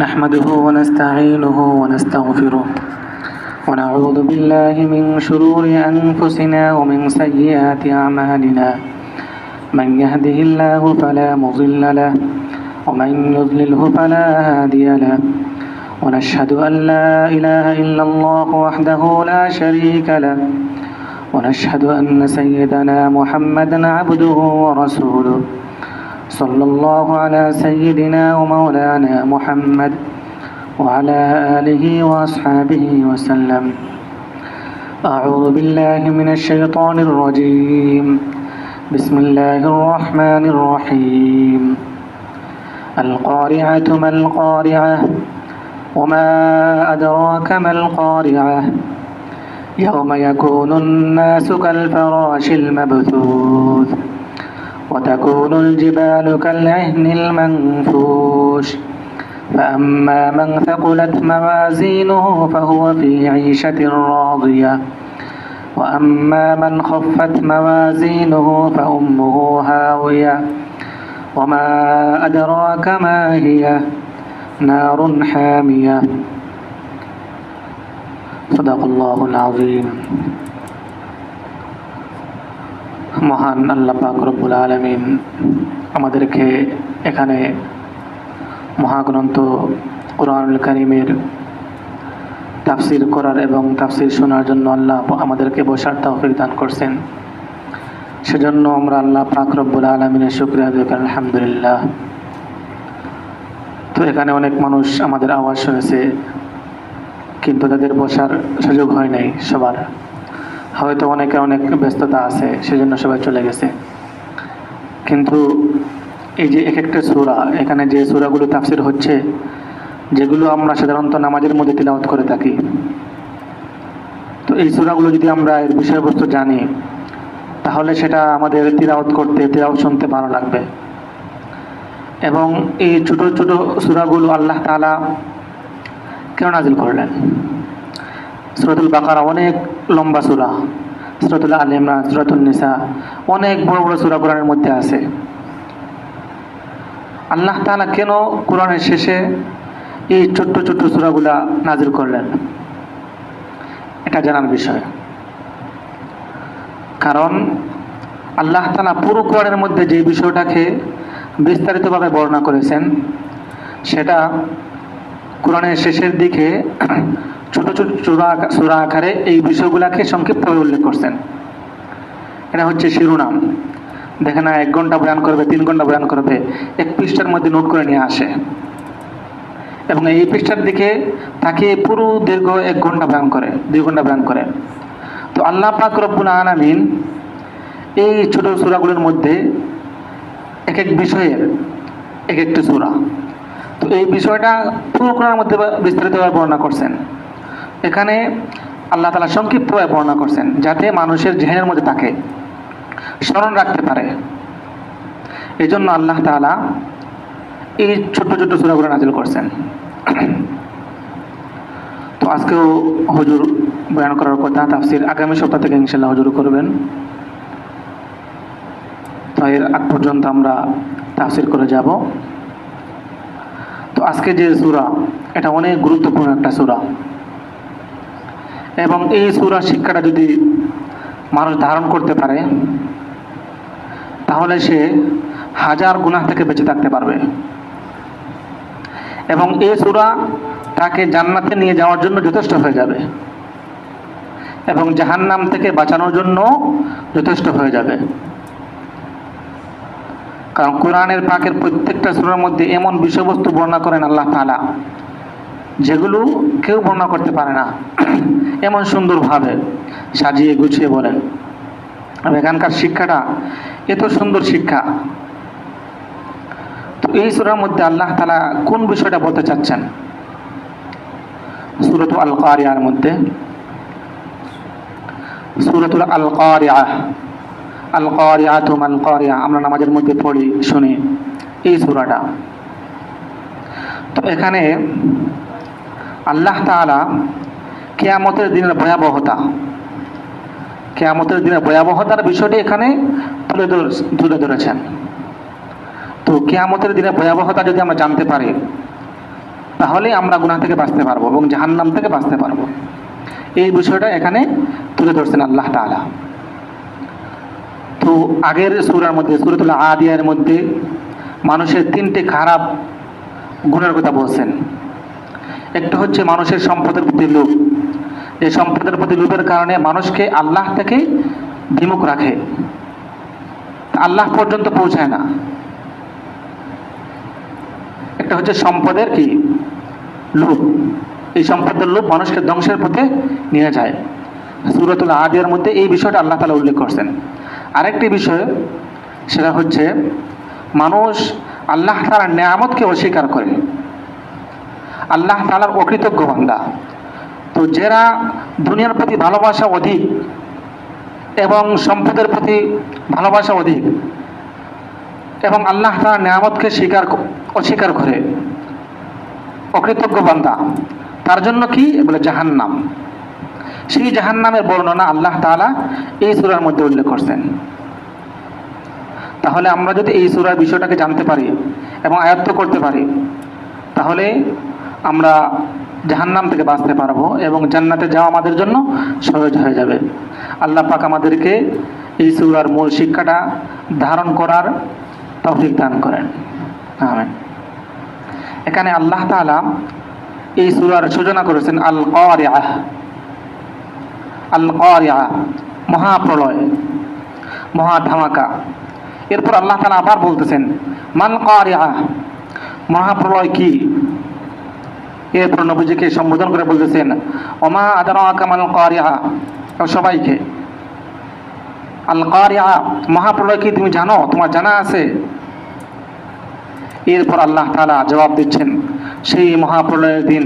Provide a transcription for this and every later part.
نحمده ونستعينه ونستغفره ونعوذ بالله من شرور أنفسنا ومن سيئات أعمالنا من يهده الله فلا مضل له ومن يضلله فلا هادي له ونشهد أن لا إله إلا الله وحده لا شريك له ونشهد أن سيدنا محمدا عبده ورسوله صلى الله على سيدنا ومولانا محمد وعلى آله وأصحابه وسلم. أعوذ بالله من الشيطان الرجيم. بسم الله الرحمن الرحيم. القارعة ما القارعة وما أدراك ما القارعة يوم يكون الناس كالفراش المبثوث وتكون الجبال كالعهن المنفوش فأما من ثقلت موازينه فهو في عيشة راضية وأما من خفت موازينه فأمه هاوية وما أدراك ما هي نار حامية. صدق الله العظيم. মহান আল্লাহ পাক রব্বুল আলামিন আমাদেরকে এখানে মহাগ্রন্থ কুরআনুল কারীমের তাফসীর করার এবং তাফসীর শোনার জন্য আল্লাহ আমাদেরকে বসার তৌফিক দান করছেন। সেজন্য আমরা আল্লাহ পাক রব্বুল আলামিনের শুকরিয়া আদায় করি, আলহামদুলিল্লাহ। তো এখানে অনেক মানুষ আমাদের আওয়াজ শুনেছে, কিন্তু তাদের বসার সুযোগ হয় নাই সবার। হয়তো অনেকের অনেক ব্যস্ততা আছে, সেজন্য সবাই চলে গেছে। কিন্তু এই যে এক একটা সূরা, এখানে যে সূরাগুলো তাফসীর হচ্ছে, যেগুলো আমরা সাধারণত নামাজের মধ্যে তিলাওয়াত করে থাকি, তো এই সূরাগুলো যদি আমরা এর বিষয়বস্তু জানি, তাহলে সেটা আমাদের তিলাওয়াত শুনতে ভালো লাগবে। এবং এই ছোট ছোট সূরাগুলো আল্লাহ তাআলা কেন নাযিল করলেন? সূরাতুল বাকারা অনেক লম্বা সূরা, সূরাতুল আল ইমরান, সূরাতুন নিসা, অনেক বড় বড় সূরা কোরআনের মধ্যে আছে। আল্লাহ তাআলা কেন কোরআনের শেষে এই ছোট্ট ছোট্ট সূরাগুলা নাযিল করলেন, এটা জানার বিষয়। কারণ আল্লাহ তাআলা পুরো কোরআনের মধ্যে যে বিষয়টাকে বিস্তারিতভাবে বর্ণনা করেছেন, সেটা কোরআনের শেষের দিকে ছোট ছোট সূরা আকারে এই বিষয়গুলোকে সংক্ষিপ্তভাবে উল্লেখ করছেন। এটা হচ্ছে শিরোনাম। দেখে না, 1 ঘন্টা বয়ান করবে, 3 ঘন্টা বয়ান করবে, এক পৃষ্ঠার মধ্যে নোট করে নিয়ে আসে এবং এই পৃষ্ঠার দিকে তাকে পুরো দীর্ঘ 1 ঘন্টা বয়ান করে, 2 ঘন্টা বয়ান করে। তো আল্লাহ পাক রব্বুল আলামিন এই ছোট সূরাগুলোর মধ্যে এক এক বিষয়ের এক একটা সূরা, তো এই বিষয়টা পুরো কোরআনের মধ্যে বিস্তারিতভাবে বর্ণনা করছেন। এখানে আল্লাহ তাআলা সংক্ষিপ্তভাবে বর্ণনা করছেন, যাতে মানুষের জেহেনের মধ্যে তাকে স্মরণ রাখতে পারে। এই জন্য আল্লাহ তাআলা এই ছোট্ট ছোট্ট সূরাগুলো নাযিল করছেন। তো আজকেও হুজুর বয়ান করার কথা, তাফসীর আগামী সপ্তাহ থেকে ইনশাআল্লাহ হুজুর করবেন। তো এর আগ পর্যন্ত আমরা তাফসীর করে যাব। তো আজকে যে সূরা, এটা অনেক গুরুত্বপূর্ণ একটা সূরা, এবং এই সূরা শিক্ষাটা যদি মানুষ ধারণ করতে পারে, তাহলে সে হাজার গুনাহ থেকে বেঁচে থাকতে পারবে এবং এই সূরা তাকে জান্নাতে নিয়ে যাওয়ার জন্য যথেষ্ট হয়ে যাবে এবং জাহান্নাম থেকে বাঁচানোর জন্য যথেষ্ট হয়ে যাবে। কারণ কোরআনের পাকের প্রত্যেকটা সূরার মধ্যে এমন বিষয়বস্তু বর্ণনা করেন আল্লাহ তাআলা, যেগুলো কেউ বর্ণনা করতে পারে না, এমন সুন্দরভাবে সাজিয়ে গুছিয়ে বলেন। আর এখানকার শিক্ষাটা এত সুন্দর শিক্ষা। তো এই সূরার মধ্যে আল্লাহ তাআলা কোন বিষয়টা বলতে চাচ্ছেন? সূরাতুল আল কারিয়ার মধ্যে, সূরাতুল আল কারিয়া, আল কারিয়াতু মাল কারিয়া, আমরা নামাজের মধ্যে পড়ি শুনি এই সূরাটা। তো এখানে আল্লাহ তাআলা কিয়ামতের দিনের ভয়াবহতার বিষয়টি এখানে তুলে ধরেছেন। তো কিয়ামতের দিনের ভয়াবহতা যদি আমরা জানতে পারি, তাহলে আমরা গুনাহ থেকে বাঁচতে পারবো এবং জাহান্নাম থেকে বাঁচতে পারবো। এই বিষয়টা এখানে তুলে ধরছেন আল্লাহ তাআলা। তো আগের সূরার মধ্যে, সূরাতুল আদিয়ার মধ্যে মানুষের তিনটে খারাপ গুণের কথা বলছেন। একটা হচ্ছে মানুষের সম্পদের প্রতি লোভ। এই সম্পদের প্রতি লোভের কারণে মানুষকে আল্লাহ থেকে বিমুখ রাখে, আল্লাহ পর্যন্ত পৌঁছায় না। একটা হচ্ছে সম্পদের কি লোভ, এই সম্পদের লোভ মানুষকে ধ্বংসের পথে নিয়ে যায়। সূরাতুল আদিয়ার মধ্যে এই বিষয়টা আল্লাহ তাআলা উল্লেখ করছেন। আরেকটি বিষয়, সেটা হচ্ছে মানুষ আল্লাহ তাআলার নিয়ামতকে অস্বীকার করে, আল্লাহ তাআলার অকৃতজ্ঞ বান্দা। তো যারা দুনিয়ার প্রতি ভালোবাসা অধিক এবং সম্পদের প্রতি ভালোবাসা অধিক এবং আল্লাহ তাআলার নিয়ামতকে অস্বীকার করে, অকৃতজ্ঞ বান্দা, তার জন্য কি বলে জাহান্নাম। সেই জাহান্নামের বর্ণনা আল্লাহ তাআলা এই সূরার মধ্যে উল্লেখ করছেন। তাহলে আমরা যদি এই সূরার বিষয়টাকে জানতে পারি এবং আয়ত্ত করতে পারি, তাহলে আমরা জাহান্নাম থেকে বাঁচতে পারবো এবং জান্নাতে যাওয়া আমাদের জন্য সহজ হয়ে যাবে। আল্লাহ পাক আমাদেরকে এই সূরার মূল শিক্ষাটা ধারণ করার তৌফিক দান করেন, আমিন। এখানে আল্লাহ তাআলা এই সূরার সূচনা করেছেন আল কারিআহ। আল কারিআহ মহাপ্রলয়, মহা ধামাকা। এরপর আল্লাহ তাআলা আবার বলতেছেন মাল কারিআহ, মহাপ্রলয় কি। এরপর নবীজিকে সম্বোধন করে বলতেছেন ওমা আদরাকা মাল কারিআহ, সবাইকে আল কারিআহ মহাপ্রলয় কি তুমি জানো, তোমার জানা আছে? এরপর আল্লাহ তাআলা জবাব দিচ্ছেন সেই মহাপ্রলয়ের দিন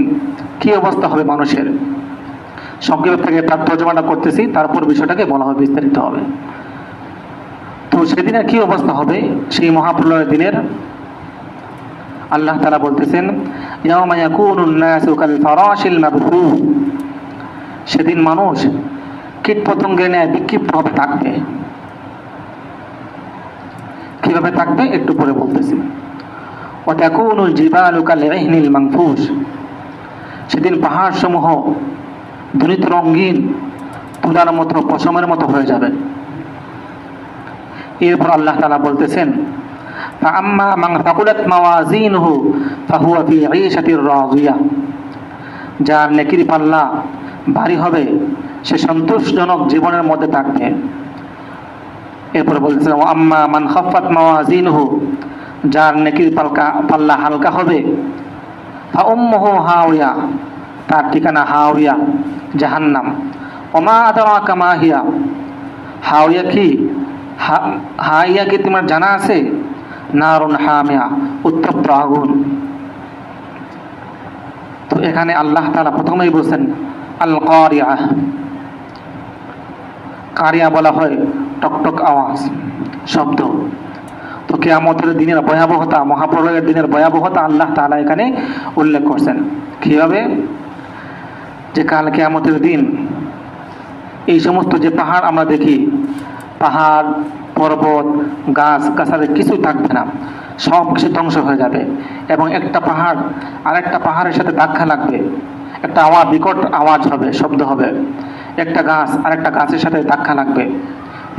কি অবস্থা হবে মানুষের। সংক্ষেপ থেকে তার তর্জমাটা করতেছি, তারপর বিষয়টাকে বলা হবে, বিস্তারিত হবে। তো সেদিনের কি অবস্থা হবে সেই মহাপ্রলয়ের দিনের, আল্লাহ তাআলা বলতেছেন ইয়াওমা ইয়াকুনুন নাসু কাল ফারাশিল মাবথুথ, সেদিন মানুষ কীটপতঙ্গের ন্যায় বিক্ষিপ্তভাবে থাকবে। কিভাবে থাকবে একটু পরে বলতেছি। ওয়া তাকুনুল জিবালু কাল ইহনিল মানফুস, সেদিন পাহাড় সমূহ ধূলিত রঙিন তুলার মতো, পশমের মতো হয়ে যাবে। এরপর আল্লাহ তাআলা বলতেছেন ফাআম্মা মান সাকুলাত মাওয়াজিনুহু ফাহুয়া ফি ঈশাতির রাদিয়া, যার নেকির পাল্লা ভারী হবে সে সন্তোষজনক জীবনের মধ্যে থাকবে। এরপর বলতেছেন ওয়া আম্মা মান খাফফাত মাওয়াজিনুহু, যার নেকির পাল্লা হালকা হবে ফা উম্মুহু হাওয়া, তার ঠিকানা হাওয়া, জাহান্নাম। ওমা আদরাকা মা হিয়া, হাওয়া কি, হাওয়া কি তোমার জানা আছে? নারুন হামিয়া, উত্তপ্ত আগুন। তো এখানে আল্লাহ তাআলা প্রথমেই বলছেন আল কারিআহ। কারিয়া বলা হয় টকটক আওয়াজ, শব্দ। তো কিয়ামতের দিনের ভয়াবহতা, মহাপ্রলয়ের দিনের ভয়াবহতা আল্লাহ তাআলা এখানে উল্লেখ করছেন। কিভাবে? যে কাল কিয়ামতের দিন এই সমস্ত যে পাহাড় আমরা দেখি, পাহাড়, পর্বত, গাছ গাছালি কিছুই থাকবে না, সব কিছু ধ্বংস হয়ে যাবে এবং একটা পাহাড় আরেকটা পাহাড়ের সাথে ধাক্কা লাগবে, একটা আওয়াজ, বিকট আওয়াজ হবে, শব্দ হবে। একটা গাছ আরেকটা গাছের সাথে ধাক্কা লাগবে,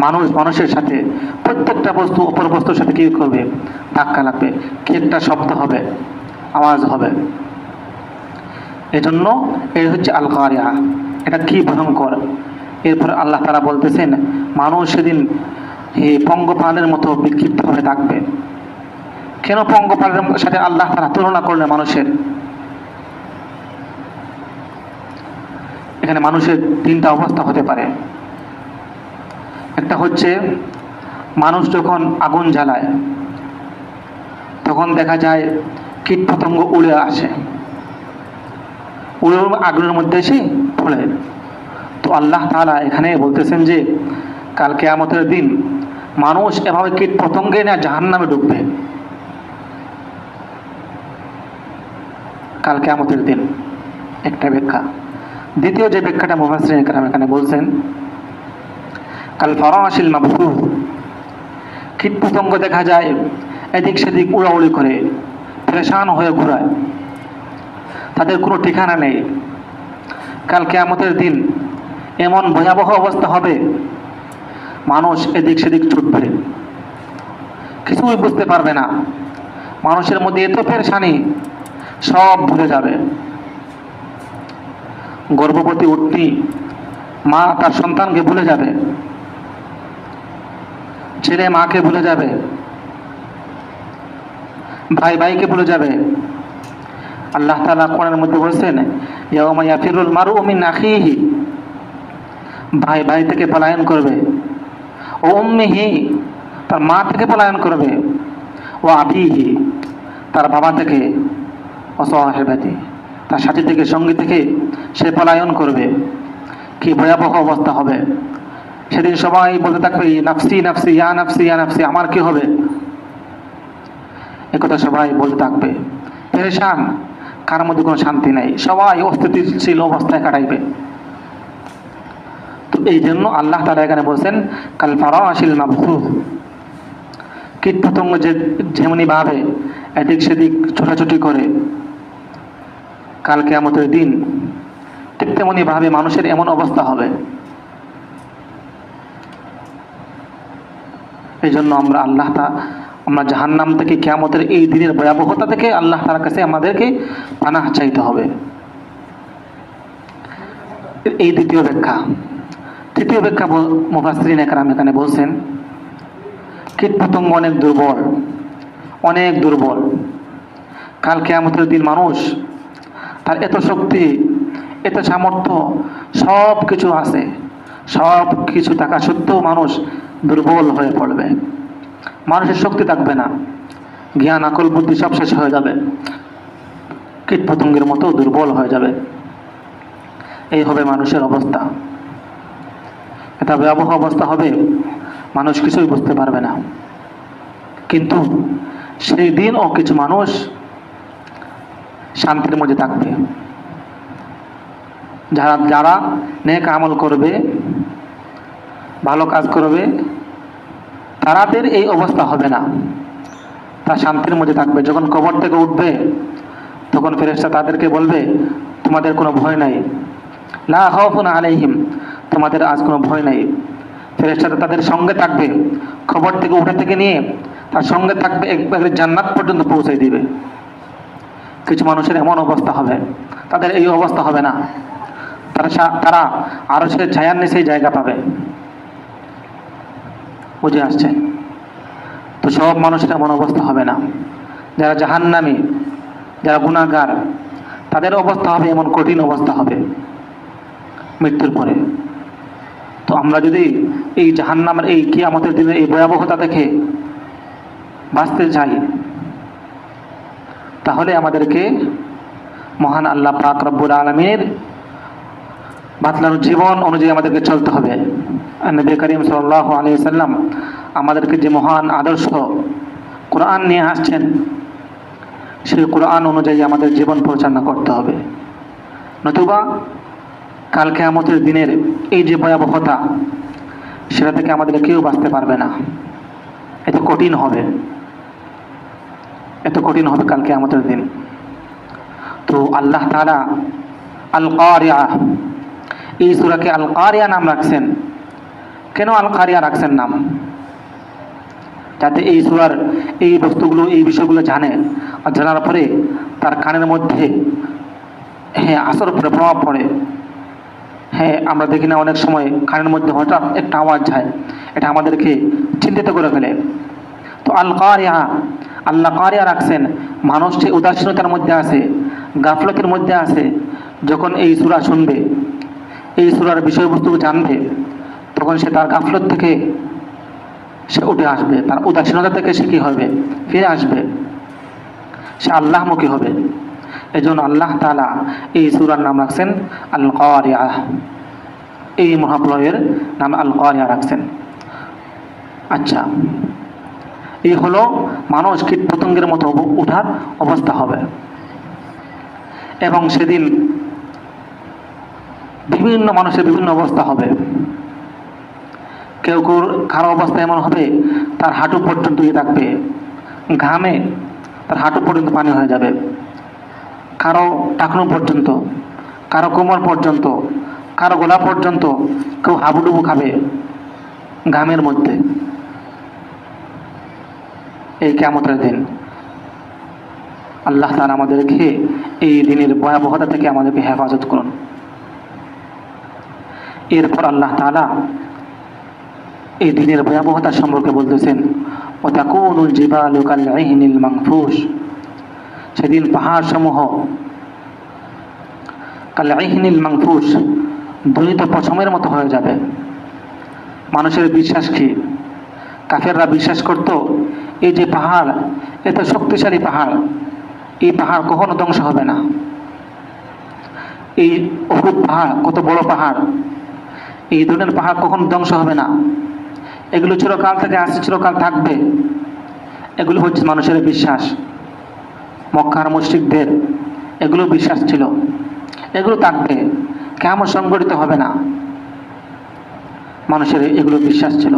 মানুষ মানুষের সাথে, প্রত্যেকটা বস্তু অপর বস্তুর সাথে কী করবে, ধাক্কা লাগবে, কি একটা শব্দ হবে, আওয়াজ হবে। এজন্য এই হচ্ছে আল কারিআহ, এটা কি ভয়ঙ্কর। এরপর আল্লাহ তাআলা বলতেছেন মানুষ সেদিন পঙ্গপালের মতো বিক্ষিপ্তভাবে থাকবে। কেন পঙ্গপালের সাথে আল্লাহ তাআলা তুলনা করলেন মানুষের? এখানে মানুষের তিনটা অবস্থা হতে পারে। একটা হচ্ছে মানুষ যখন আগুন জ্বালায় তখন দেখা যায় কীটপতঙ্গ উড়ে আসে, উড়ে আগুনের মধ্যে এসে পড়ে। তো আল্লাহ তাআলা এখানে বলতেছেন যে কাল কিয়ামতের দিন মানুষ এভাবে কীটপতঙ্গে না জাহান্নামে ঢুকবে কাল কিয়ামতের দিন। একটা ব্যাখ্যা। দ্বিতীয় যে ব্যাখ্যাটা মুফাসসিরিন কেরাম এখানে বলছেন কাল ফারাশিল মাবথুথ, কীটপতঙ্গ দেখা যায় এদিক সেদিক উড়াউড়ি করে, পেরেশান হয়ে ঘোরায়। তাদের কোনো ঠিকানা নেই। কাল কিয়ামতের দিন এমন ভয়াবহ অবস্থা হবে, মানুষ এদিক সেদিক ছুটবে, কিছুই বুঝতে পারবে না। মানুষের মধ্যে এত পেরেশানি, সব ভুলে যাবে। গর্ভবতী উটনি মা তার সন্তানকে ভুলে যাবে, ছেলে মাকে ভুলে যাবে, ভাই ভাইকে ভুলে যাবে। আল্লাহ তাআলা কোরআনের মধ্যে বলছেন, ইয়াওমা ইয়াফিরুল মারউ মিন আখিহি, ভাই ভাই থেকে পলায়ন করবে, ও উম্মিহি, তার মা থেকে পলায়ন করবে, ও আবিহি, তার বাবা থেকে, ও সাহিবাতি, তার সাথী থেকে, সঙ্গী থেকে সে পলায়ন করবে। কি ভয়াবহ অবস্থা হবে সেদিন। সবাই বলতে থাকবে, নাফসি নাফসি, ইয়া নাফসি ইয়া নাফসি, আমার কি হবে, একথা সবাই বলতে থাকবে। পেরেশান, কার মধ্যে কোনো শান্তি নেই, সবাই অস্থিতিশীল অবস্থায় কাটাইবে। তো এই জন্য আল্লাহ তাআলা এখানে বলছেন, কাল ফারাশিল মাবসুস, কীট পতঙ্গ যেমনি ভাবে এদিক সেদিক ছোটাছুটি করে, কাল কিয়ামতের দিন ঠিক তেমনি ভাবে মানুষের এমন অবস্থা হবে। এই জন্য আমরা জাহান্নাম থেকে, কিয়ামতের এই দিনের ভয়াবহতা থেকে আল্লাহ তাআলার কাছে আমাদেরকে পানাহ চাইতে হবে। এই দ্বিতীয় ব্যাখ্যা। তৃতীয় ব্যাখ্যা মুফাসসিরিন একরাম এখানে বলছেন, কীট পতঙ্গ অনেক দুর্বল, অনেক দুর্বল। কাল কিয়ামতের দিন মানুষ, তার এত শক্তি, এত সামর্থ্য, সব কিছু আছে, সব কিছু থাকা সত্ত্বেও মানুষ দুর্বল হয়ে পড়বে। মানুষের শক্তি থাকবে না, জ্ঞান আকল বুদ্ধি সব শেষ হয়ে যাবে, কীট পতঙ্গের মতো দুর্বল হয়ে যাবে। এই হবে মানুষের অবস্থা। এটা ভয়াবহ অবস্থা হবে, মানুষ কিছুই বুঝতে পারবে না। কিন্তু সেই দিনও কিছু মানুষ শান্তির মধ্যে থাকবে। যারা নেক আমল করবে, ভালো কাজ করবে, তাদের এই অবস্থা হবে না, তারা শান্তির মধ্যে থাকবে। যখন কবর থেকে উঠবে, তখন ফেরেশতা তাদেরকে বলবে, তোমাদের কোনো ভয় নাই, লা খাউফুন আলাইহিম, তোমাদের আজ কোনো ভয় নাই। ফেরেশতারা তাদের সঙ্গে থাকবে, কবর থেকে উঠে থেকে নিয়ে তার সঙ্গে থাকবে, একবারে জান্নাত পর্যন্ত পৌঁছে দিবে। কিছু মানুষের এমন অবস্থা হবে, তাদের এই অবস্থা হবে না, তারা আরশের ছায়ার নিচেই জায়গা পাবে। বুঝে আসছে? তো সব মানুষের এমন অবস্থা হবে না। যারা জাহান্নামী, যারা গুনাহগার, তাদের অবস্থা হবে এমন কঠিন অবস্থা হবে মৃত্যুর পরে। তো আমরা যদি এই জাহান্নামের এই কিয়ামতের দিনে এই ভয়াবহতা দেখে বাঁচতে চাই, তাহলে আমাদেরকে মহান আল্লাহ পাক রব্বুল আলামিনের বাতলানো জীবন অনুযায়ী আমাদেরকে চলতে হবে। নবী করিম সাল্লাল্লাহু আলাইহি ওয়াসাল্লাম আমাদেরকে যে মহান আদর্শ কোরআন নিয়ে আসছেন, সেই কোরআন অনুযায়ী আমাদের জীবন পরিচালনা করতে হবে। নতুবা কাল কিয়ামতের দিনের এই যে ভয়াবহতা, সেটা থেকে আমাদের কেউ বাঁচতে পারবে না। এত কঠিন হবে, এত কঠিন হবে কাল কিয়ামতের দিন। তো আল্লাহ তাআলা আল কারিয়া, এই সূরাকে আল কারিয়া নাম রাখছেন। কেন আল কারিয়া রাখছেন নাম? যাতে এই সূরার এই বস্তুগুলো, এই বিষয়গুলো জানে, আর জানার পরে তার কানের মধ্যে আসর পরে, প্রভাব পড়ে। আমরা দেখি না অনেক সময় কানের মধ্যে হঠাৎ একটা আওয়াজ যায়, এটা আমাদেরকে চিন্তিত করে ফেলে। তো আল কারিয়া, আল্লাহ কারিয়া রাখছেন। মানুষ যে উদাসীনতার মধ্যে আছে, গাফলতের মধ্যে আছে, যখন এই সূরা শুনবে, এই সূরার বিষয়বস্তু জানবে, তখন সে তার গাফলত থেকে সে উঠে আসবে, তার উদাসীনতা থেকে সে কী হবে, ফিরে আসবে, সে আল্লাহমুখী হবে। এই জন্য আল্লাহ তাআলা এই সূরার নাম রাখছেন আল কারিয়া, এই মহাপ্রলয়ের নাম আল কারিয়া রাখছেন। আচ্ছা, এই হলো মানুষ কীট পতঙ্গের মতো উঠার অবস্থা হবে। এবং সেদিন বিভিন্ন মানুষের বিভিন্ন অবস্থা হবে। কেউ কারো অবস্থা এমন হবে, তার হাঁটু পর্যন্ত থাকবে, ঘামে তার হাঁটু পর্যন্ত পানি হয়ে যাবে। কারো টাকনু পর্যন্ত, কারো কোমর পর্যন্ত, কারো গলা পর্যন্ত কেউ হাবুডুবু খাবে ঘামের মধ্যে। এই কিয়ামতের দিন আল্লাহ তাআলা আমাদেরকে এই দিনের ভয়াবহতা থেকে আমাদেরকে হেফাজত করুন। এরপর আল্লাহ তাআলা এই দিনের ভয়াবহতা সম্পর্কে বলতেছেন, ওয়াতাকুনুল জিবালু কালঈহনিল মানফুশ, সেদিন পাহাড় সমূহ কালঈহনিল মানফুশ, দলিত পশমের মতো হয়ে যাবে। মানুষের বিশ্বাস কি? কাফেররা বিশ্বাস করত এই যে পাহাড়, এত শক্তিশালী পাহাড়, এই পাহাড় কখনো ধ্বংস হবে না। এই উহুদ পাহাড় কত বড় পাহাড়, এই ধরনের পাহাড় কখনো ধ্বংস হবে না, এগুলো চিরকাল থেকে আসছে, চিরকাল থাকবে। এগুলো হচ্ছে মানুষের বিশ্বাস। মক্কার মুশরিকদের এগুলো বিশ্বাস ছিল, এগুলো থাকবে, কিয়ামত সংঘটিত হবে না, মানুষের এগুলো বিশ্বাস ছিল।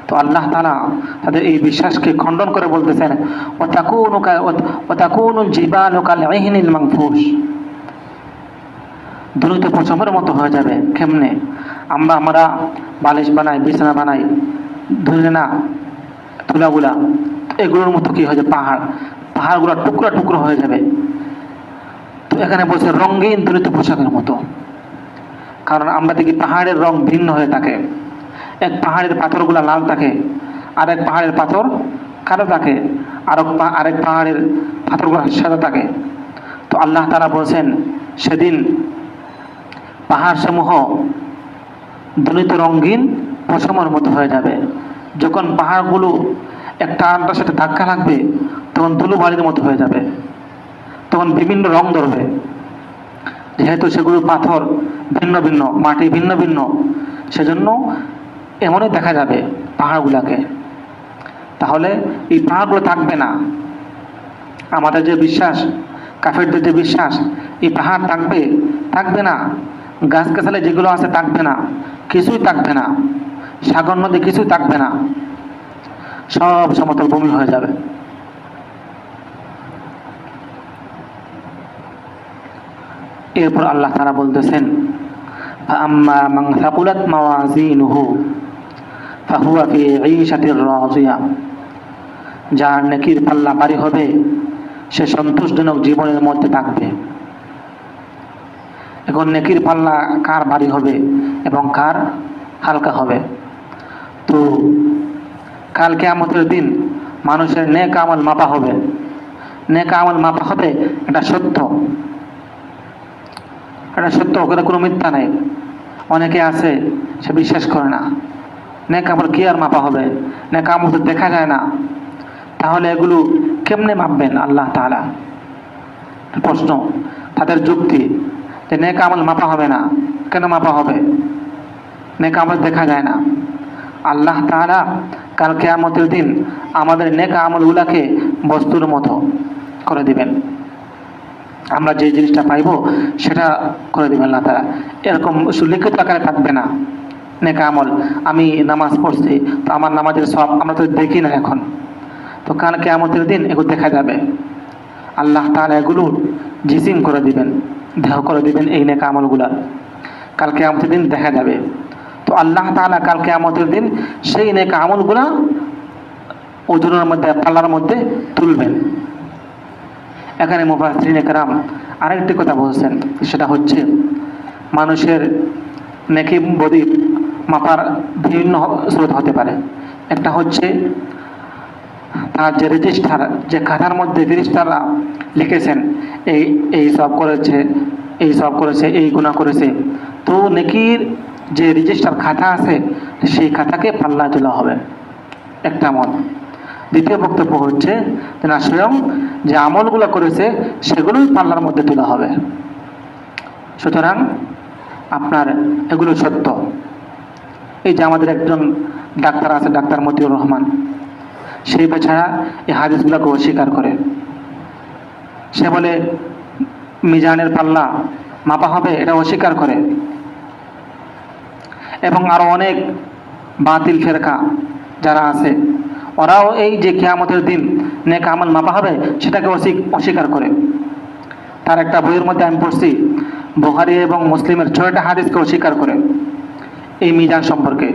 তো আল্লাহ তাআলা তাদের এই বিশ্বাসকে খণ্ডন করে বলতেছেন, ওয়াতাকুনুল জিবালু কালঈহনিল মানফুশ, দলিত পশমের মতো হয়ে যাবে। কেমনে? আমরা বালিশ বানাই, বিছানা বানাই, ধরে না তুলাগুলা, এগুলোর মতো কি হয়ে যাবে? পাহাড়গুলো টুকরা টুকরো হয়ে যাবে। তো এখানে বলছে রঙিন দলিত পোশাকের মতো, কারণ আমরা দেখি পাহাড়ের রং ভিন্ন হয়ে থাকে। এক পাহাড়ের পাথরগুলা লাল থাকে, আরেক পাহাড়ের পাথর কালো থাকে, আরেক পাহাড়ের পাথরগুলা সাদা থাকে। তো আল্লাহ তাআলা বলছেন সেদিন পাহাড় সমূহ দলিত রঙিন পশমের মতো হয়ে যাবে। যখন পাহাড়গুলো একটা আরেকটার সাথে ধাক্কা লাগবে তখন ধুলো বালির মতো হয়ে যাবে, তখন বিভিন্ন রং ধরবে, যেহেতু সেগুলো পাথর ভিন্ন ভিন্ন, মাটি ভিন্ন ভিন্ন, সেজন্য এমনই দেখা যাবে পাহাড়গুলোকে। তাহলে এই পাহাড়গুলো থাকবে না। আমাদের যে বিশ্বাস, কাফেরদের যে বিশ্বাস, এই পাহাড় থাকবে না, গাছগাছালি যেগুলো আছে থাকবে না, কিছুই থাকবে না, সাগর নদী কিছুই থাকবে না, সব সমতল ভূমি হয়ে যাবে। এরপর আল্লাহ তাআলা বলতেছেন, ফাআম্মা মান সাকুলাত মাওয়াজিনুহু ফাহুয়া ফি ঈশাতির রাদিয়া, যার নেকির পাল্লা ভারী হবে সে সন্তোষজনক জীবনের মধ্যে থাকবে। এখন নেকির পাল্লা কার ভারী হবে এবং কার হালকা হবে? তো কাল কিয়ামতের দিন মানুষের নেক আমল মাপা হবে। নেক আমল মাপা হবে, এটা সত্য, এটা সত্য, ওখানে কোনো মিথ্যা নেই। অনেকে আছে সে বিশ্বাস করে না। নেক আমল কি আর মাপা হবে? নেক আমল তো দেখা যায় না, তাহলে এগুলো কেমনে মাপবেন আল্লাহ তাআলা? প্রশ্ন, তাদের যুক্তি যে নেক আমল মাপা হবে না, কেন মাপা হবে? নেক আমল দেখা যায় না। আল্লাহ তাআলা কাল কিয়ামতের দিন আমাদের নেক আমলগুলোকে বস্তুর মতো করে দিবেন। আমরা যে জিনিসটা পাইব সেটা করে দিবেন আল্লাহ তাআলা। এরকম লিখিত আকারে থাকবে না নেক আমল। আমি নামাজ পড়ছি, তো আমার নামাজের সওয়াব আমরা তো দেখি না এখন। তো কাল কিয়ামতের দিন এগুলো দেখা যাবে। আল্লাহ তাআলা এগুলো জিসিম করে দিবেন, দেহ করে দিবেন এই নেক আমলগুলা। কাল কিয়ামতের দিন দেখা যাবে। তো আল্লাহ তাআলা কাল কিয়ামতের দিন সেই নেক আমলগুলা ওজনের মধ্যে, পাল্লার মধ্যে তুলবেন। এখানে মুফাসসিরিনে কেরাম আরেকটি কথা বলছেন, সেটা হচ্ছে মানুষের নেকি বদি মাপার বিভিন্ন স্রোত হতে পারে। একটা হচ্ছে তার যে রেজিস্টার, যে খাতার মধ্যে ফেরেশতারা লিখেছেন এই সব করেছে, এই সব করেছে, এই গুনাহ করেছে, তো নেকির যে রেজিস্টার খাতা আছে সেই খাতাকে পাল্লা তোলা হবে, একটা মত। দ্বিতীয় বক্তব্য হচ্ছে যে না, স্বয়ং যে আমলগুলো করেছে সেগুলোই পাল্লার মধ্যে তোলা হবে। সুতরাং আপনার এগুলো সত্য। এই যে আমাদের একজন ডাক্তার আছে, ডাক্তার মতিউর রহমান, সেই বেচারা এই হাদিসগুলোকে অস্বীকার করে। সে বলে মিজানের পাল্লা মাপা হবে, এটা অস্বীকার করে। এবং আরো অনেক বাতিল ফেরকা যারা আছে, ওরাও এই যে কিয়ামতের দিন নেক আমল মাপা হবে সেটাকে অস্বীকার করে। তার একটা বইয়ের মধ্যে আমি পড়ছি, বুখারী এবং মুসলিমের 6টা হাদিসকে অস্বীকার করে এই মিজান সম্পর্কে।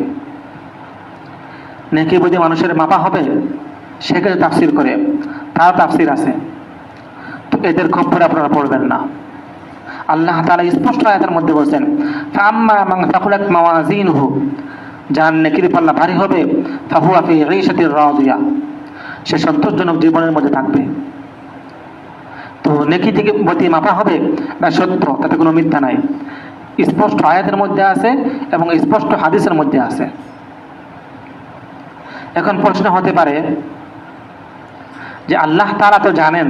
নেকি বুঝে মানুষের মাপা হবে, সেখানে তাফসির করে, তার তাফসির আছে। তো এদের খপ্পরে আপনারা পড়বেন না। আল্লাহ তাআলা স্পষ্ট আয়াতের মধ্যে বলছেন, ফাআম্মা মান সাকুলাত মাওয়াজিনুহু, যার নেকির পাল্লা ভারী হবে, ফাহুয়া ফি ঈশাতির রাদিয়া, সে সন্তোষজনক জীবনের মধ্যে থাকবে। তো নেকি থেকে প্রতি মাপা হবে, না সত্য, তাতে কোনো মিথ্যা নাই, স্পষ্ট আয়াতের মধ্যে আছে এবং স্পষ্ট হাদিসের মধ্যে আছে। এখন প্রশ্ন হতে পারে যে আল্লাহ তাআলা তো জানেন,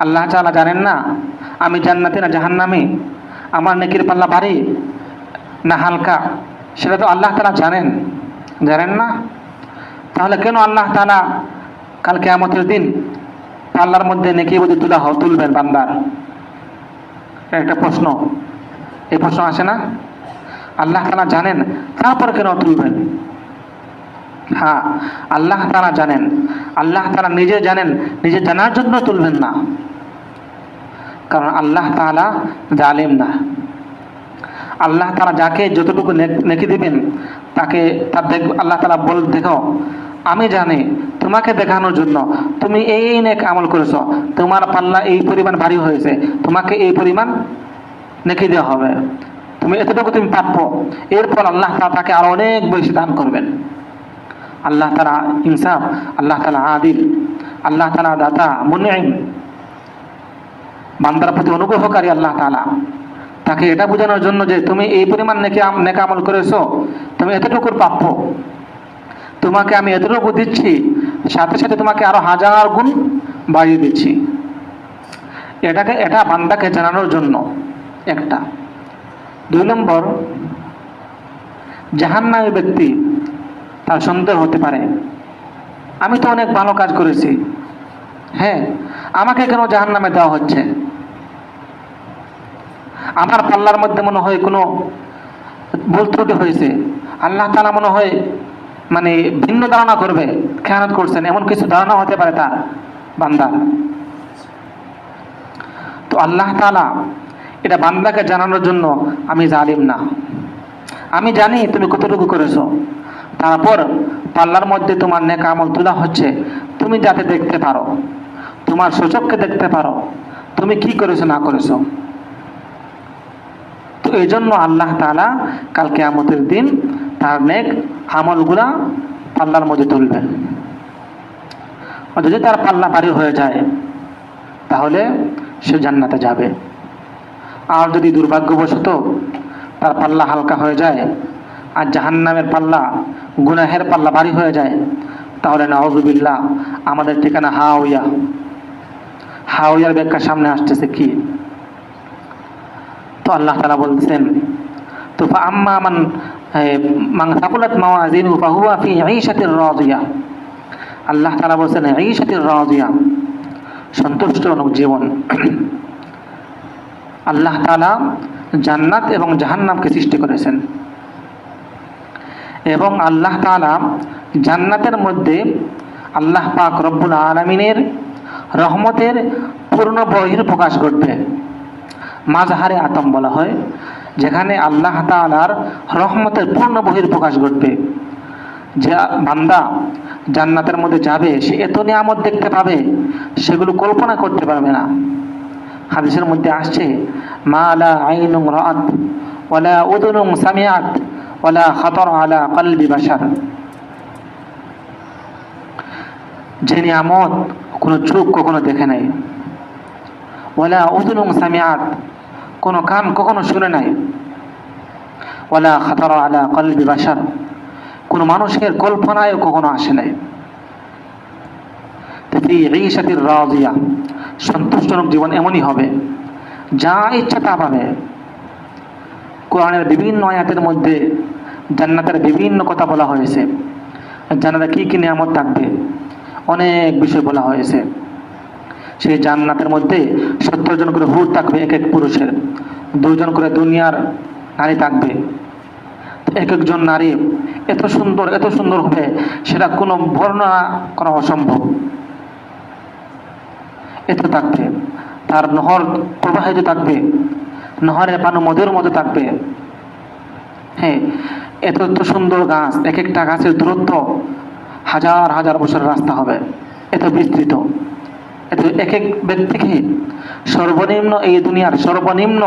আল্লাহ তাআলা জানেন না আমি জান্নাতি না জাহান্নামী, আমার নেকির পাল্লা ভারী না হালকা, সেটা তো আল্লাহ তাআলা জানেন, জানেন না? তাহলে কেন আল্লাহ তাআলা কাল কিয়ামতের দিন পাল্লার মধ্যে নেকি বুঝে তুলবেন বান্দার? একটা প্রশ্ন, এই প্রশ্ন আসে না? আল্লাহ তাআলা জানেন, তারপর কেন তুলবেন? হ্যাঁ, আল্লাহ তাআলা জানেন, আল্লাহ তাআলা নিজে জানেন, নিজে জানার জন্য তুলবেন না, কারণ আল্লাহ তাআলা জালিম না। আল্লাহ তাআলা যাকে যতটুকু নেকি দিবেন তাকে আল্লাহ তাআলা দেখো আমি জানি, তোমাকে দেখানোর জন্য তুমি এই নেক আমল করেছো, তোমার পাল্লা এই পরিমাণ ভারী হয়েছে, তোমাকে এই পরিমাণ নেকি দেওয়া হবে, তুমি এতটুকু তুমি প্রাপ্য। এরপর আল্লাহ তাআলা তাকে আরো অনেক বেশি দান করবেন। আল্লাহ তাআলা ইনসাফ, আল্লাহ তাআলা আদিল, আল্লাহ তাআলা দাতা মুনঈম, বান্দার প্রতি অনুগ্রহকারী আল্লাহ তাআলা। তাকে এটা বোঝানোর জন্য যে তুমি এই পরিমাণ নেক আমল করেছো, তুমি এতটুকুর প্রাপ্য, তোমাকে আমি এতটুকু দিচ্ছি, সাথে সাথে তোমাকে আরো 1000 গুণ বাড়িয়ে দিচ্ছি। এটা বান্দাকে জানানোর জন্য একটা। 2 নম্বর, জাহান্নামী ব্যক্তি তার সন্দেহ হতে পারে, আমি তো অনেক ভালো কাজ করেছি, হ্যাঁ আমাকে কেন জাহান্নামে দেওয়া হচ্ছে? আমার পাল্লার মধ্যে মনে হয় কোনো ভুল ত্রুটি হয়েছে, আল্লাহ তাআলা মনে হয় মানে ভিন্ন ধারণা করবে, খেয়ানত করছেন, এমন কিছু ধারণা হতে পারে তার বান্দা। তো আল্লাহ তাআলা এটা বান্দাকে জানানোর জন্য, আমি জালিম না, আমি জানি তুমি কতটুকু করেছো, তারপর পাল্লার মধ্যে তোমার নেক আমল তোলা হচ্ছে, তুমি যাতে দেখতে পারো, তোমার সচক্ষে দেখতে পারো তুমি কি করেছো না করেছো। তো এই জন্য আল্লাহ তাআলা কাল কিয়ামতের দিন তার নেক আমলগুলা পাল্লার মধ্যে তুলবেন। যদি তার পাল্লা ভারী হয়ে যায় তাহলে সে জান্নাতে যাবে, আর যদি দুর্ভাগ্যবশত তার পাল্লা হালকা হয়ে যায় আর জাহান্নামের পাল্লা, গুনাহের পাল্লা ভারী হয়ে যায়, তাহলে নাউযুবিল্লাহ আমাদের ঠিকানা হাওয়া। হাওয়ার ব্যাখ্যা সামনে আসতেছে কি? তো আল্লাহ তাআলা বলছেন, তো ফাআম্মা মান সাকুলাত মাওয়াজিনুহু ফাহুয়া ফি ঈশাতির রাদিয়া, আল্লাহ তাআলা বলছেন ঈশাতির রাদিয়া, সন্তুষ্টজনক জীবন। আল্লাহ তাআলা জান্নাত এবং জাহান্নামকে সৃষ্টি করেছেন, এবং আল্লাহ তাআলা জান্নাতের মধ্যে আল্লাহ পাক রব্বুল আলামিনের রহমতের পূর্ণ বহিঃপ্রকাশ ঘটবে। মাজহারে আতম বলা হয়, যেখানে আল্লাহ তাআলার রহমতের পূর্ণ বহিঃপ্রকাশ ঘটবে। যে বান্দা জান্নাতের মধ্যে যাবে সে এত নিয়ামত দেখতে পাবে সেগুলো কল্পনা করতে পারবে না। হাদিসের মধ্যে আসছে, মা লা আইনুন রাআত ওয়ালা উযুনুন সামিআত ওয়ালা খাতার আলা কলবি বাশার, যে নিয়ামত কোনো চোখ কখনো দেখে নাই, ওয়ালা উযুনুন সামিআত, কোনো কান কখনো শুনে নাই, ওয়ালা খাতার আলা কলবি বাশার, কোনো মানুষের কল্পনায় কখনো আসে নাই। ফি ঈশাতির রাদিয়া, সন্তুষ্টজনক জীবন এমনই হবে, যা ইচ্ছা তা পাবে। কোরআনের বিভিন্ন আয়াতের মধ্যে জান্নাতের বিভিন্ন কথা বলা হয়েছে, জান্নাতে কি কি নিয়ামত থাকবে অনেক বিষয় বলা হয়েছে। সেই জান্নাতের মধ্যে 70 জন করে হুর থাকবে, এক এক পুরুষের 2 জন করে দুনিয়ার নারী থাকবে। এক একজন নারী এত সুন্দর হবে সেটা কোনো বর্ণনা করা অসম্ভব, এত থাকবে। তার নহর প্রবাহিত থাকবে, নহরের পানি মধুর মতো থাকবে। হ্যাঁ, এত এত সুন্দর গাছ, এক একটা গাছের দূরত্ব হাজার হাজার বছরের রাস্তা হবে, এত বিস্তৃত। এত এক এক ব্যক্তিকে সর্বনিম্ন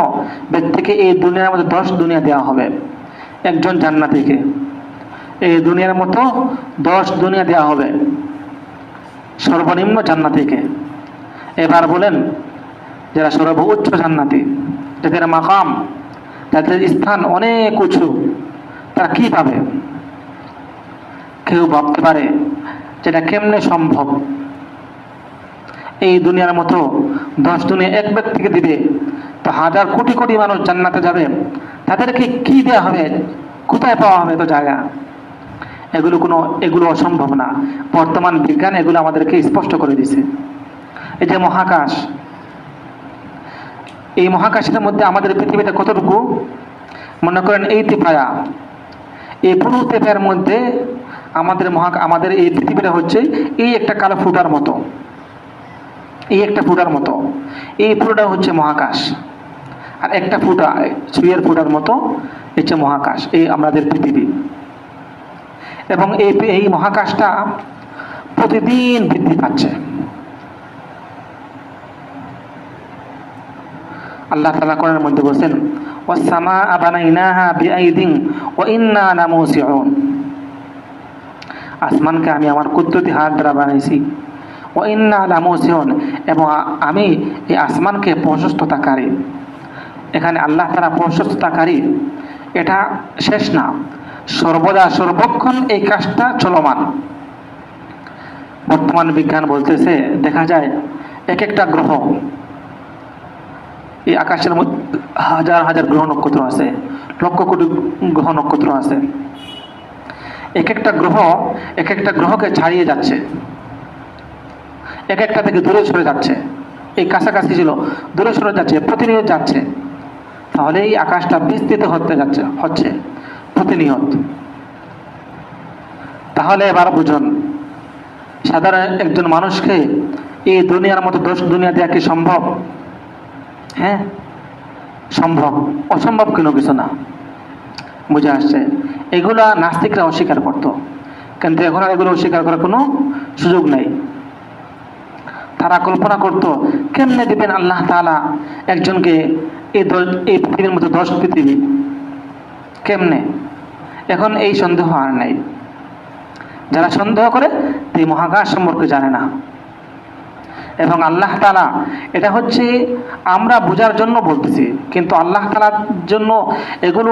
ব্যক্তিকে এই দুনিয়ার মধ্যে 10 দুনিয়া দেওয়া হবে একজন জান্নাতীকে। এই দুনিয়ার মতো 10 দুনিয়া দেওয়া হবে সর্বনিম্ন জান্নাতীকে। এবার বলেন, যারা সর্বোচ্চ জান্নাতি, যাদের মাকাম, যাদের স্থান অনেক উঁচু, তারা কি পাবে? কেউ ভাবতে পারে যেটা কেমনে সম্ভব? এই দুনিয়ার মতো 10 দুনিয়া এক ব্যক্তিকে দিবে, তো হাজার কোটি কোটি মানুষ জান্নাতে যাবে, তাদেরকে কি দেওয়া হবে? কোথায় পাওয়া হবে তো জায়গা? এগুলো অসম্ভব না। বর্তমান বিজ্ঞান এগুলো আমাদেরকে স্পষ্ট করে দিছে। এই যে মহাকাশ, এই মহাকাশের মধ্যে আমাদের পৃথিবীটা কতটুকু? মনে করেন এই তেপায়া, এই পুরো তেপায়ার মধ্যে আমাদের এই পৃথিবীটা হচ্ছে এই একটা কালো ফুটার মতো, এই একটা ফুটার মতো। এই ফুটা হচ্ছে মহাকাশ, আর একটা ফুটা সুইয়ের ফুটার মতো হচ্ছে মহাকাশ, এই আমাদের পৃথিবী। এবং এই মহাকাশটা প্রতিদিন বৃদ্ধি পাচ্ছে। আল্লাহ তাআলা কোরআনের মধ্যে বলেন, ওয়াস-সামাআ বানাইনাহা বিআইদিন ওয়া ইন্না লামুসিউন। আসমানকে আমি আমার কুদরতি হাত দ্বারা বানাইছি, ওয়া ইন্না লামুসিউন, এবং আমি এই আসমানকে প্রশস্ততাকারী। এখানে আল্লাহ তাআলা প্রশস্ততাকারী, এটা শেষ না, সর্বদা সর্বক্ষণ এই কাজটা চলমান। বর্তমান বিজ্ঞান বলতেছে, দেখা যায় এক একটা গ্রহ, এই আকাশের মধ্যে হাজার হাজার গ্রহ নক্ষত্র আছে, লক্ষ কোটি গ্রহ নক্ষত্র আছে। এক একটা গ্রহকে ছাড়িয়ে যাচ্ছে, এক একটা থেকে দূরে সরে যাচ্ছে। এই কাছাকাছি ছিল, দূরে সরে যাচ্ছে, প্রতিনিয়ত যাচ্ছে। তাহলে এই আকাশটা বিস্তৃত হচ্ছে প্রতিনিয়ত। তাহলে এবার বুঝুন, সাধারণ একজন মানুষকে এই দুনিয়ার মতো 10 দুনিয়া দেওয়া কি সম্ভব? হ্যাঁ, সম্ভব। অসম্ভব কোনো কিছু না। বুঝে আসছে? এগুলা নাস্তিকরা অস্বীকার করত, কিন্তু এখন এগুলো অস্বীকার করার কোনো সুযোগ নেই। তারা কল্পনা করত, কেমনে দিবেন আল্লাহ তাআলা একজনকে এই পৃথিবীর মতো 10 পৃথিবী, কেমনে? এখন এই সন্দেহ আর নাই। যারা সন্দেহ করে এই মহাকাশ সম্পর্কে জানে না। এবং আল্লাহ তাআলা, এটা হচ্ছে আমরা বোঝার জন্য বলতেছি, কিন্তু আল্লাহ তাআলার জন্য এগুলো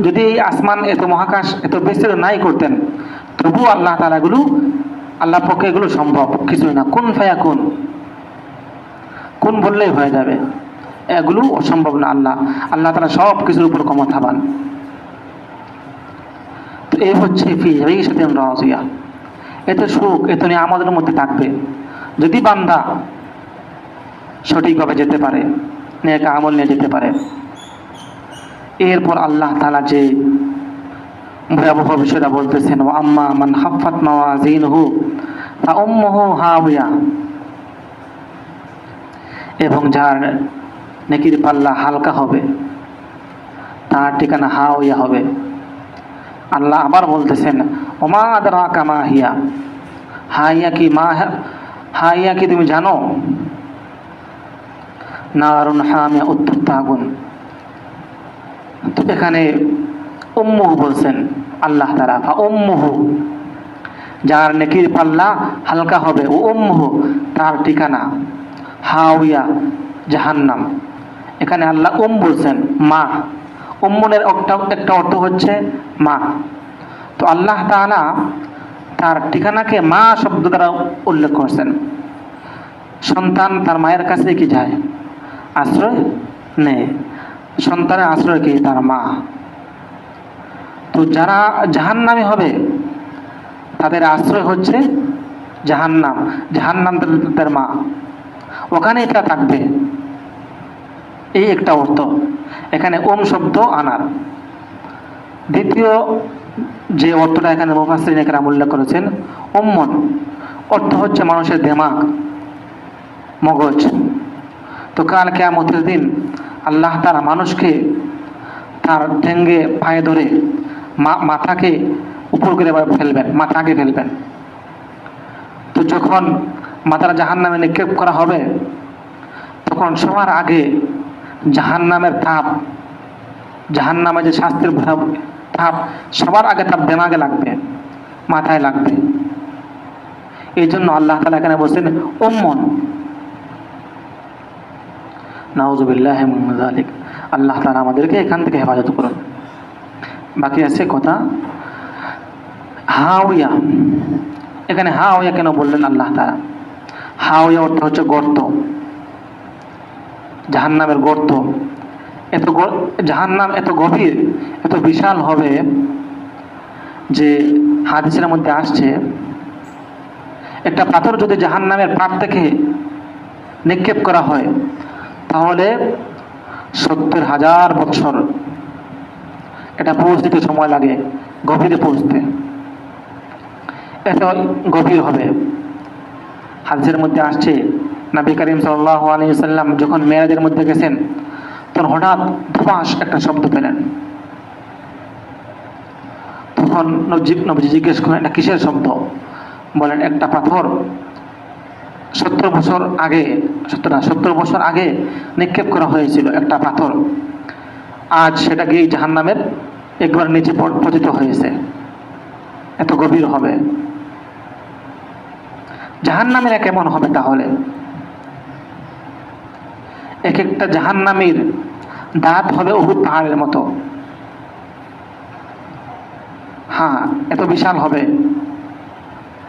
যদি এই আসমান এত মহাকাশ এত বিস্তৃত নাই করতেন, তবু আল্লাহ তাআলা আল্লাহর পক্ষে এগুলো সম্ভব কিছুই না। কুন ফায়াকুন, কোন বললেই হয়ে যাবে, এগুলো অসম্ভব না। আল্লাহ তাআলা সব কিছুর উপর ক্ষমতাবান। তো এই হচ্ছে ফি ঈশাতিন রাদিয়া, এত সুখ, এত নিয়ামতের মধ্যে থাকবে যদি বান্দা সঠিকভাবে যেতে পারে, নেক আমল নিয়ে যেতে পারে। এরপর আল্লাহ তাআলা যে ভয়াবহ বিষয়টা বলতেছেন, ওয়া আম্মা মান খাফফাত মাওয়াজিনহু ফাউম্মুহু হাওিয়া, এবং যার নেকির পাল্লা হালকা হবে তার ঠিকানা হাওিয়া হবে। আল্লাহ আবার বলতেছেন, ওমা আদরাকা মা হিয়া, হাইয়া কি তুমি জানো? নারুন হামিয়া, উত্তপ্ত আগুন। তো এখানে উম্মুহু বলছেন আল্লাহ তাআলা, ফা উম্মুহু, যার নেকির পাল্লা হালকা হবে, ও উম্মুহু, তার ঠিকানা হাওিয়া, জাহান্নাম। এখানে আল্লাহ বলছেন মা। উম্মুনের একটা অর্থ হচ্ছে মা। তো আল্লাহ তাআলা তার ঠিকানাকে মা শব্দ দ্বারা উল্লেখ করছেন। সন্তান তার মায়ের কাছে কি যায়? আশ্রয় নেয়। সন্তানের আশ্রয় কি? তার মা। তো যারা জাহান্নামী হবে তাদের আশ্রয় হচ্ছে জাহান্নাম, জাহান্নাম তাদের মা, ওখানেই তারা থাকবে। এই একটা অর্থ এখানে শব্দ আনার। দ্বিতীয় যে অর্থটা এখানে মুফাসসিরিন কেরাম উল্লেখ করেছেন, উম্মন অর্থ হচ্ছে মানুষের দিমাগ, মগজ। তো কাল কিয়ামতের দিন আল্লাহ তাআলা মানুষকে তার ঠ্যাঙ্গে পায়ে ধরে মাথাকে উপর করে ফেলবেন, মাথা আগে ফেলবেন। তো যখন মাথাটা জাহান্নামে নিক্ষেপ করা হবে, তখন সবার আগে জাহান্নামের তাপ, জাহান্নামে যে শাস্তির তাপ সবার আগে তার দেমাগে লাগবে, মাথায় লাগবে। এই জন্য আল্লাহ তাআলা এখানে বলছেন উম্মন, নাউযুবিল্লাহি মিন যালিক। আল্লাহ তাআলা আমাদেরকে এখান থেকে হেফাজত করুন। বাকি আছে কথা হাওয়া। এখানে হাওয়া কেন বললেন আল্লাহ তাআলা? হাওয়া অর্থ হচ্ছে গর্ত, জাহান্নামের গর্ত। এত জাহান্নাম এত গভীর, এত বিশাল হবে যে হাদিসের মধ্যে আসছে একটা পাথর যদি জাহান্নামের পাপ থেকে নিক্ষেপ করা হয় তাহলে 70,000 বছর এটা পৌঁছতে সময় লাগে, গভীরে পৌঁছতে। এত গভীর হবে। হাদিসের মধ্যে আসছে নবী করিম সাল্লাল্লাহু আলাইহি ওয়াসাল্লাম যখন মেরাজের মধ্যে গেছেন তখন হঠাৎ ধপাস একটা শব্দ পেলেন। তখন নবীজি জিজ্ঞেস করেন এটা কিসের শব্দ? বলেন একটা পাথর 70 বছর আগে, 70 বছর আগে নিক্ষেপ করা হয়েছিল একটা পাথর, আজ সেটা গিয়ে জাহান্নামের একবার নিচে পতিত হয়েছে। এত গভীর হবে। জাহান্নামের কেমন হবে তাহলে? এক একটা জাহান্নামীর দাঁত হবে উহুদ পাহাড়ের মতো। হ্যাঁ, এত বিশাল হবে।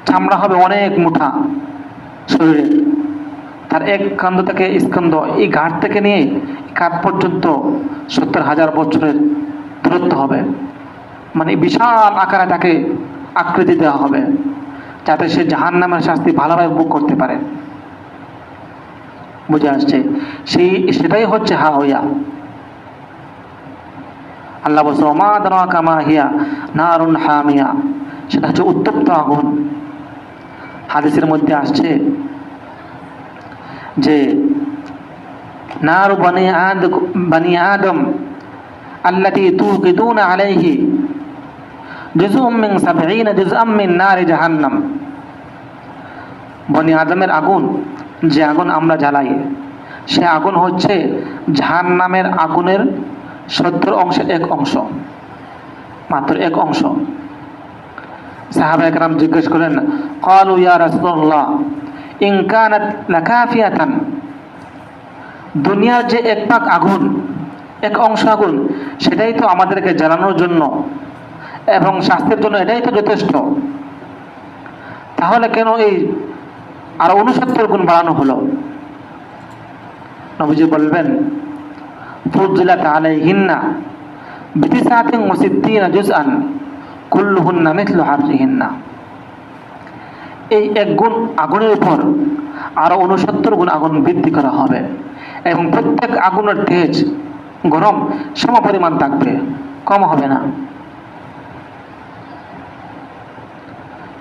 চামড়া হবে অনেক মোটা শরীরে। তার এক কান্দ থেকে স্কন্দ, এই ঘাট থেকে নিয়ে কাঁধ পর্যন্ত 70,000 বছরের দূরত্ব হবে। মানে বিশাল আকারে তাকে আকৃতি দেওয়া হবে যাতে সে জাহান্নামের শাস্তি ভালোভাবে ভোগ করতে পারে। বুঝে আসছে? সেটাই হচ্ছে হাওয়া। আল্লাহ বলছে ওমা আদরাকা মা হিয়া নারুন হামিয়া, সেটা হচ্ছে উত্তপ্ত আগুন। হাদিসের মধ্যে আসছে যে নারু বানি আদম আল্লাতী তুকিদুনা আলাইহি জুজউম মিন 70 জুজআম মিন নারি জাহান্নাম। বনি আদমের আগুন, যে আগুন আমরা জ্বালাই, সে আগুন হচ্ছে জাহান্নামের আগুনের 70 অংশের এক অংশ, মাত্র এক অংশ। সাহাবায়ে কেরাম জিজ্ঞেস করেন ক্বালু ইয়া রাসূলুল্লাহ ইন কানাত লাকাফিয়াতান, দুনিয়ার যে এক পাক আগুন, এক অংশ আগুন, সেটাই তো আমাদেরকে জ্বালানোর জন্য এবং শাস্তির জন্য এটাই তো যথেষ্ট, তাহলে কেন এই আরো 69 গুণ বাড়ানো হলো? নবীজি বলবেন ফুজিলাত আলাইহিন্না বিতিসাতিন ওয়া সিত্তিনা জুজআন কুল্লুহুন্না মিথলু হাররিহিন্না। এই এক গুণ আগুনের উপর আরো 69 গুণ আগুন বৃদ্ধি করা হবে এবং প্রত্যেক আগুনের তেজ গরম সমপরিমাণ থাকবে, কম হবে না।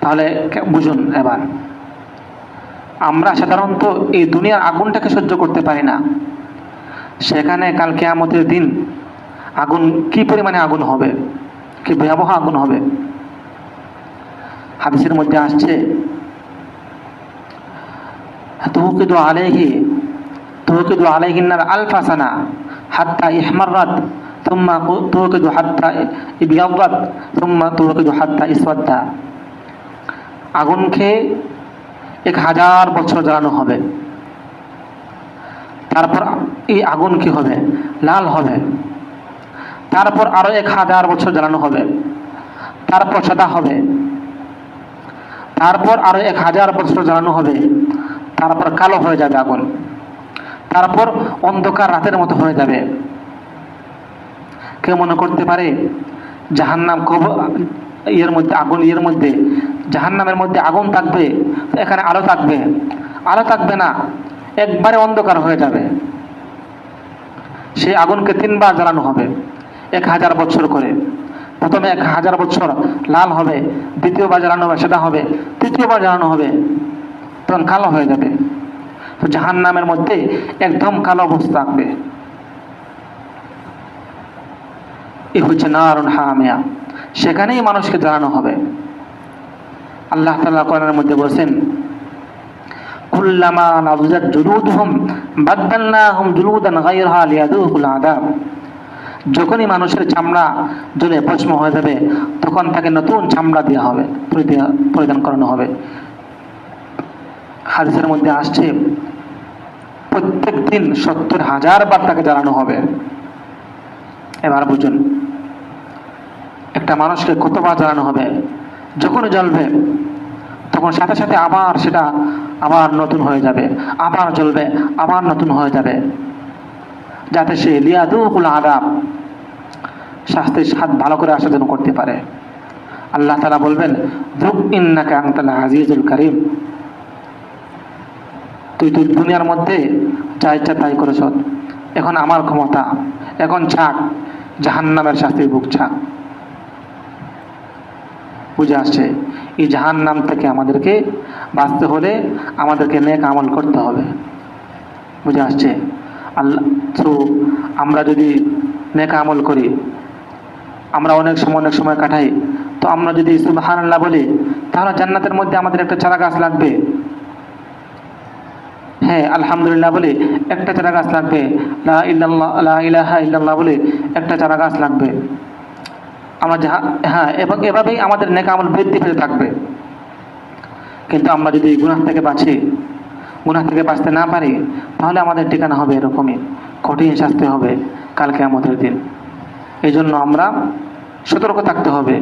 তাহলে বুঝুন এবার, আমরা সাধারণত এই দুনিয়ার আগুনটাকে সহ্য করতে পারি না, সেখানে কাল কিয়ামতের দিন আগুন কি পরিমাণে আগুন হবে, কি ভয়াবহ আগুন হবে। হাদিসের মধ্যে আসছে তুকিদু আলাইহিন্নার আলফা সানা হাত্তা ইহমাররাত থুম্মা তুকিদু হাত্তা ইবিয়াদাত থুম্মা তুকিদু হাত্তা ইসওয়াদ্দা। আগুনকে 1000 বছর জ্বালানো হবে, তারপর এই আগুন কি হবে? লাল হবে। তারপর আরো 1000 বছর জ্বালানো হবে, তারপর সাদা হবে। তারপর আরো 1000 বছর জ্বালানো হবে, তারপর কালো হয়ে যাবে আগুন। তারপর অন্ধকার রাতের মতো হয়ে যাবে। কেউ মনে করতে পারে জাহান্নাম এর মধ্যে আগুন, এর মধ্যে জাহান্নামের মধ্যে আগুন থাকবে, এখানে আলো থাকবে। আলো থাকবে না, একবারে অন্ধকার হয়ে যাবে। সেই আগুনকে 3 বার জ্বালানো হবে 1000 বছর করে। প্রথমে 1000 বছর লাল হবে, দ্বিতীয়বার জ্বালানো হবে সেটা হবে, তৃতীয়বার জ্বালানো হবে, তখন কালো হয়ে যাবে। তো জাহান্নামের মধ্যে একদম কালো অবস্থা থাকবে। এ হচ্ছে নারুন হামিয়া, সেখানেই মানুষকে জ্বালানো হবে। আল্লাহ তাআলা কোরআনের মধ্যে বলেছেন, কুল্লামা নাযিজাত জুলুদুহুম বাদদালনাহুম জুলুদান গায়রাহা লিয়াযুকুল আযাব। যখনই মানুষের চামড়া জ্বলে ভস্ম হয়ে যাবে, তখন তাকে নতুন চামড়া দেওয়া হবে, পরিধান করানো হবে। হাদিসের মধ্যে আসছে, প্রত্যেক দিন 70,000 বার তাকে জ্বালানো হবে। এবার বুঝুন, একটা মানুষকে কতবার জ্বালানো হবে। যখনই জ্বলবে তখন সাথে সাথে আবার সেটা আবার নতুন হয়ে যাবে, আবার জ্বলবে, আবার নতুন হয়ে যাবে, যাতে সে লিয়াযুকুল আযাব, শাস্তির স্বাদ ভালো করে আস্বাদন করতে পারে। আল্লাহ তাআলা বলবেন, যুক ইন্নাকা আনতাল আজিজুল কারীম, তুই দুনিয়ার মধ্যে যা ইচ্ছা তাই করেছ, এখন আমার ক্ষমতা, এখন ছাক জাহান্নামের শাস্তির বুক ছাক। বুঝে আসছে? এই জাহান্নাম থেকে আমাদেরকে বাঁচতে হলে আমাদেরকে নেক আমল করতে হবে। বুঝে আসছে? আল্লাহ, তো আমরা যদি নেক আমল করি, আমরা অনেক সময় কাটাই, তো আমরা যদি সুবহানাল্লাহ বলি, তাহলে জান্নাতের মধ্যে আমাদের একটা চারা গাছ লাগবে। হ্যাঁ, আলহামদুলিল্লাহ বলে একটা চারা গাছ লাগবে, লা ইলাহা ইল্লাল্লাহ বলে একটা চারা গাছ লাগবে। আমরা হ্যাঁ, এবং এভাবেই আমাদের নেক আমল বৃদ্ধি পেতে থাকবে। কিন্তু আমরা যদি গুনাহ থেকে বাঁচতে না পারি, তাহলে আমাদের ঠিকানা হবে এরকমই, কঠিন শাস্তি হবে কাল কিয়ামতের দিন। এই জন্য আমরা সতর্ক থাকতে হবে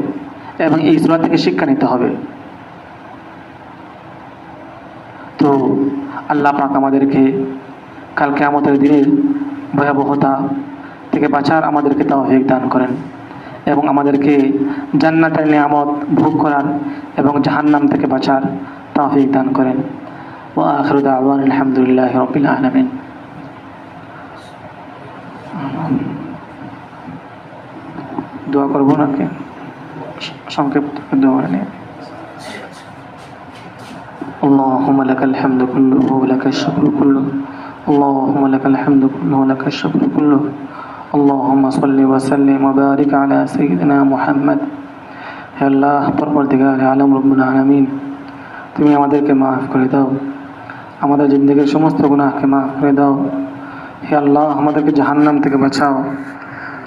এবং এই সূরা থেকে শিক্ষা নিতে হবে। তো আল্লাহ পাক আমাদেরকে কাল কিয়ামতের দিনের ভয়াবহতা থেকে বাঁচার আমাদেরকে তৌফিক দান করেন এবং আমাদেরকে জান্নাতের নিয়ামত ভোগ করার এবং জাহান্নাম থেকে বাঁচার তৌফিক দান করেন। ওয়া আখিরু দাওয়ানা আলহামদুলিল্লাহি রাব্বিল আলামিন। দোয়া করব নাকি? সংক্ষিপ্ত দোয়া নিয়ে। اللهم لك الحمد كله ولك الشكر كله اللهم لك الحمد كله ولك الشكر كله اللهم صل وسلم وبارك على سيدنا محمد। হে আল্লাহ, পরবর্তীকার আলম রব্বুল আলামিন, তুমি আমাদেরকে মাফ করে দাও, আমাদের জিন্দেগীর সমস্ত গুনাহকে মাফ করে দাও। হে আল্লাহ, আমাদেরকে জাহান্নাম থেকে বাঁচাও,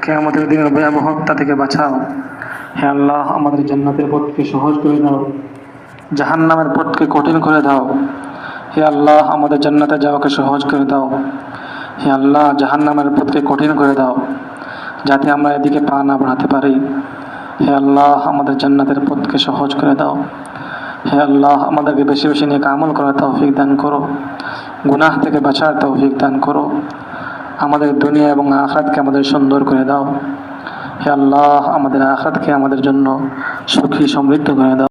কিয়ামতের দিনের ভয়াবহতা থেকে বাঁচাও। হে আল্লাহ, আমাদের জান্নাতের পথকে সহজ করে দাও, জাহান্নামের পথকে কঠিন করে দাও। হে আল্লাহ, আমাদের জান্নাতে যাওয়াকে সহজ করে দাও। হে আল্লাহ, জাহান্নামের পথকে কঠিন করে দাও, যাতে আমরা এদিকে পা না বাড়াতে পারি। হে আল্লাহ, আমাদের জান্নাতের পথকে সহজ করে দাও। হে আল্লাহ, আমাদেরকে বেশি বেশি নেক আমল করার তৌফিক দান করো, গুনাহ থেকে বাঁচার তৌফিক দান করো। আমাদের দুনিয়া এবং আখিরাতকে আমাদের সুন্দর করে দাও। হে আল্লাহ, আমাদের আখিরাতকে আমাদের জন্য সুখী সমৃদ্ধ করে দাও।